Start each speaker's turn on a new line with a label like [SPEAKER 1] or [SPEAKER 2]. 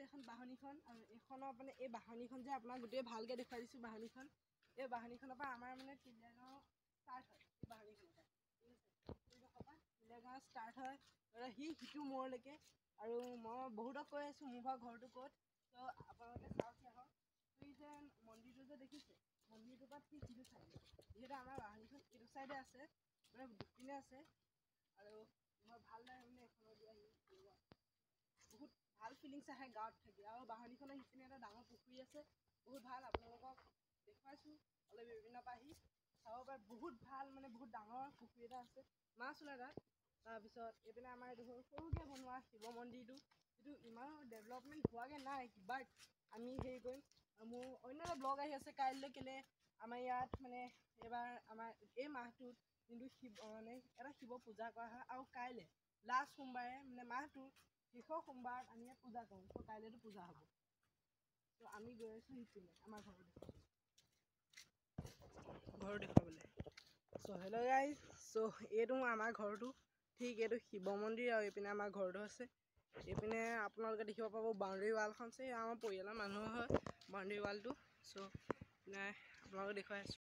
[SPEAKER 1] আছে এখন বাহনীখন আৰু এইখনৰ মানে এই বাহনীখন যে আপোনাক গোটেই ভালকৈ দেখুৱাই দিছোঁ বাহনীখন এই বাহনীখনৰ পৰা আমাৰ মানে তিলিয়াগাঁও ষ্টাৰ্ট হয় এই বাহনীখনৰ পৰা ঠিক আছে এইডোখৰ পৰা তিলিয়াগাঁও ষ্টাৰ্ট হয় সিটো মূৰলৈকে আৰু মই বহুতক কৈ আছোঁ মোৰ ঘৰটো ক'ত ত' আপোনালোকে চাওকহি আহক এই যে মন্দিৰটো যে দেখিছে মন্দিৰটোৰ পৰা ঠিক সিটো চাইডে যিহেতু আমাৰ বাহনীখন এইটো চাইডে আছে মানে দুপিনে আছে আৰু মই ভাল লাগে মানে এখনত আহি বহুত ভাল ফিলিংছ আহে গাঁৱত থাকি আৰু বাহনীখনৰ সিপিনে এটা ডাঙৰ পুখুৰী আছে বহুত ভাল আপোনালোকক দেখুৱাইছোঁ অলপ বিভিন্ন পৰা আহি চাব পাৰে বহুত ভাল মানে বহুত ডাঙৰ পুখুৰী এটা আছে মাছ ওলাই তাত তাৰপিছত এইপিনে আমাৰ এইটো সৰুকৈ বনোৱা শিৱ মন্দিৰটো যিটো ইমান ডেভেলপমেণ্ট হোৱাগৈ নাই বাট আমি হেৰি কৰিম মোৰ অন্য এটা ব্লগ আহি আছে কাইলৈ কেলৈ আমাৰ ইয়াত মানে এইবাৰ আমাৰ এই মাহটোত যোনটো শিৱ মানে এটা শিৱ পূজা কৰা হয় আৰু কাইলৈ লাষ্ট সোমবাৰে মানে মাহটোৰ শেষৰ সোমবাৰত আমি ইয়াত পূজা কৰোঁ ত' কাইলৈতো পূজা হ'ব ত' আমি গৈ আছোঁ সিপিনে আমাৰ ঘৰ দেখুৱাবলৈ চ' হেল্ল' গাইজ চ' এইটো আমাৰ ঘৰটো ঠিক এইটো শিৱ মন্দিৰ আৰু এইপিনে আমাৰ ঘৰটো আছে এইপিনে আপোনালোকে দেখিব পাব বাউণ্ডেৰী ৱালখন আছে আমাৰ পৰিয়ালৰ মানুহৰ হয় বাউণ্ডেৰী ৱালটো চ' নাই আপোনালোকে দেখুৱাই আছোঁ